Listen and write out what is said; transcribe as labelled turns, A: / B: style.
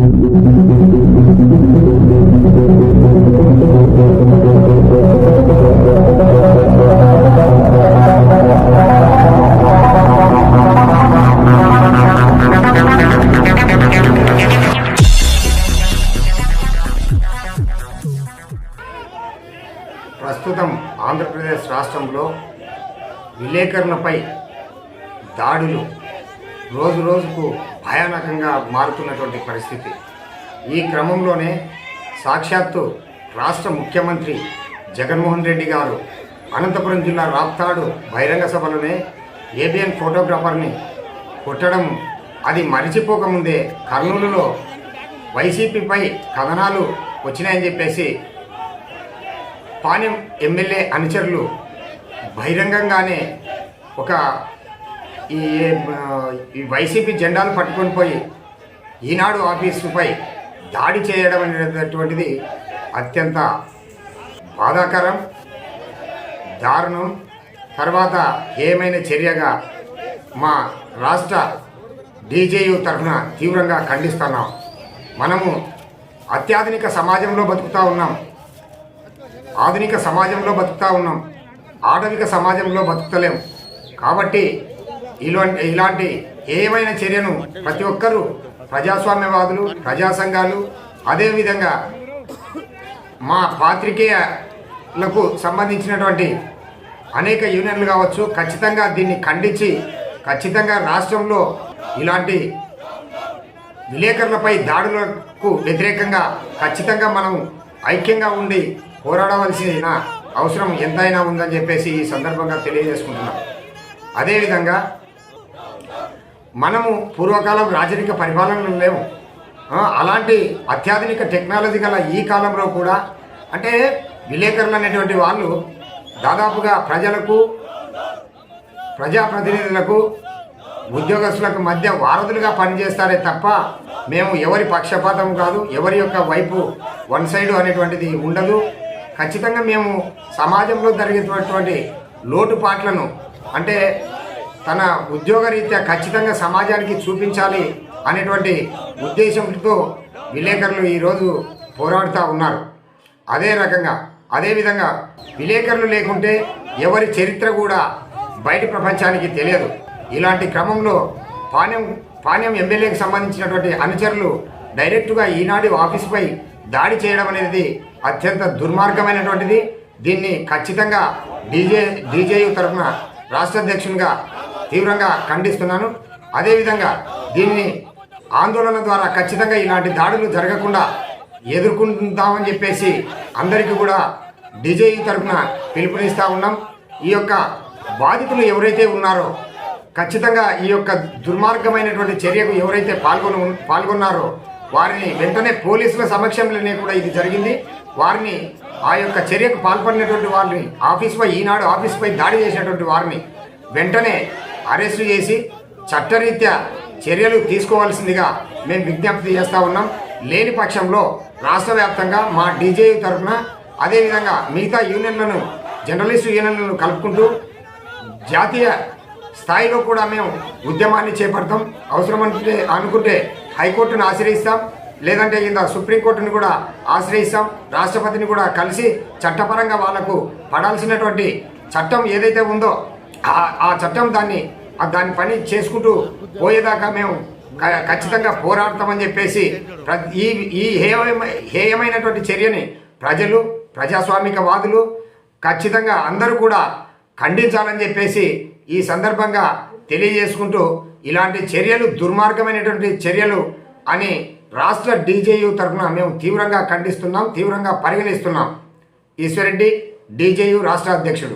A: ప్రస్తుతం ఆంధ్రప్రదేశ్ రాష్ట్రంలో విలేకరులపై దాడులు రోజు రోజుకు భయానకంగా మారుతున్నటువంటి పరిస్థితి. ఈ క్రమంలోనే సాక్షాత్తు రాష్ట్ర ముఖ్యమంత్రి జగన్మోహన్ రెడ్డి గారు అనంతపురం జిల్లా రాప్తాడు బహిరంగ సభలోనే ఏబిఎన్ ఫోటోగ్రాఫర్ని కొట్టడం, అది మరిచిపోకముందే కర్నూలులో వైసీపీపై కథనాలు వచ్చినాయని చెప్పేసి పాణ్యం ఎమ్మెల్యే అనుచరులు బహిరంగంగానే ఒక ఈ వైసీపీ జెండాలు పట్టుకొని పోయి ఈనాడు ఆఫీసుపై దాడి చేయడం అనేటటువంటిది అత్యంత బాధాకరం, దారుణం. తర్వాత ఏమైనా చర్యగా మా రాష్ట్ర డీజేయు తరఫున తీవ్రంగా ఖండిస్తున్నాం. మనము అత్యాధునిక సమాజంలో బతుకుతూ ఉన్నాం, ఆధునిక సమాజంలో బతుకుతూ ఉన్నాం, ఆధునిక సమాజంలో బతుకుతలేం. కాబట్టి ఇలాంటి ఏమైనా చర్యను ప్రతి ఒక్కరూ ప్రజాస్వామ్యవాదులు, ప్రజా సంఘాలు, అదేవిధంగా మా పాత్రికేయులకు సంబంధించినటువంటి అనేక యూనియన్లు కావచ్చు, ఖచ్చితంగా దీన్ని ఖండించి ఖచ్చితంగా రాష్ట్రంలో ఇలాంటి విలేకరులపై దాడులకు వ్యతిరేకంగా ఖచ్చితంగా మనం ఐక్యంగా ఉండి పోరాడవలసిన అవసరం ఎంతైనా ఉందని చెప్పేసి ఈ సందర్భంగా తెలియజేసుకుంటున్నాం. అదేవిధంగా మనము పూర్వకాలం రాజరిక పరిపాలనలు లేవు, అలాంటి అత్యాధునిక టెక్నాలజీ గల ఈ కాలంలో కూడా అంటే విలేకరులు అనేటువంటి వాళ్ళు దాదాపుగా ప్రజలకు, ప్రజాప్రతినిధులకు, ఉద్యోగస్తులకు మధ్య వారధులుగా పనిచేస్తారే తప్ప మేము ఎవరి పక్షపాతం కాదు, ఎవరి యొక్క వైపు వన్ సైడ్ అనేటువంటిది ఉండదు. ఖచ్చితంగా మేము సమాజంలో జరిగేటటువంటి లోటుపాట్లను అంటే తన ఉద్యోగరీత్యా ఖచ్చితంగా సమాజానికి చూపించాలి అనేటువంటి ఉద్దేశంతో విలేకరులు ఈరోజు పోరాడుతూ ఉన్నారు. అదేవిధంగా విలేకరులు లేకుంటే ఎవరి చరిత్ర కూడా బయట ప్రపంచానికి తెలియదు. ఇలాంటి క్రమంలో పాణ్యం ఎమ్మెల్యేకి సంబంధించినటువంటి అనుచరులు డైరెక్టుగా ఈనాడు ఆఫీసుపై దాడి చేయడం అనేది అత్యంత దుర్మార్గమైనటువంటిది. దీన్ని ఖచ్చితంగా డీజేయు తరఫున రాష్ట్ర అధ్యక్షునిగా తీవ్రంగా ఖండిస్తున్నాను. అదేవిధంగా దీన్ని ఆందోళన ద్వారా ఖచ్చితంగా ఇలాంటి దాడులు జరగకుండా ఎదుర్కొంటామని చెప్పేసి అందరికీ కూడా డీజేయు తరఫున పిలుపునిస్తూ ఉన్నాం. ఈ యొక్క బాధితులు ఎవరైతే ఉన్నారో ఖచ్చితంగా ఈ యొక్క దుర్మార్గమైనటువంటి చర్యకు ఎవరైతే పాల్గొన్నారో వారిని వెంటనే పోలీసుల సమక్షంలోనే కూడా ఇది జరిగింది. వారిని ఆ యొక్క చర్యకు పాల్పడినటువంటి వారిని ఈనాడు ఆఫీసుపై దాడి చేసినటువంటి వారిని వెంటనే అరెస్టు చేసి చట్టరీత్యా చర్యలు తీసుకోవాల్సిందిగా మేము విజ్ఞప్తి చేస్తూ ఉన్నాం. లేని పక్షంలో రాష్ట్ర వ్యాప్తంగా మా డీజేయు తరఫున అదేవిధంగా మిగతా యూనియన్లను, జర్నలిస్టు యూనియన్లను కలుపుకుంటూ జాతీయ స్థాయిలో కూడా మేము ఉద్యమాన్ని చేపడతాం. అనుకుంటే హైకోర్టును ఆశ్రయిస్తాం, లేదంటే కింద సుప్రీంకోర్టుని కూడా ఆశ్రయిస్తాం. రాష్ట్రపతిని కూడా కలిసి చట్టపరంగా వాళ్లకు పడాల్సినటువంటి చట్టం ఏదైతే ఉందో ఆ చట్టం దాని పని చేసుకుంటూ పోయేదాకా మేము ఖచ్చితంగా పోరాడతామని చెప్పేసి ఈ హేయమైనటువంటి చర్యని ప్రజలు, ప్రజాస్వామికవాదులు ఖచ్చితంగా అందరూ కూడా ఖండించాలని చెప్పేసి ఈ సందర్భంగా తెలియజేసుకుంటూ ఇలాంటి చర్యలు దుర్మార్గమైనటువంటి చర్యలు అని రాష్ట్ర డీజేయు తరఫున మేము తీవ్రంగా ఖండిస్తున్నాం, తీవ్రంగా పరిగణిస్తున్నాం. ఈశ్వరెడ్డి, డీజేయు రాష్ట్ర అధ్యక్షుడు.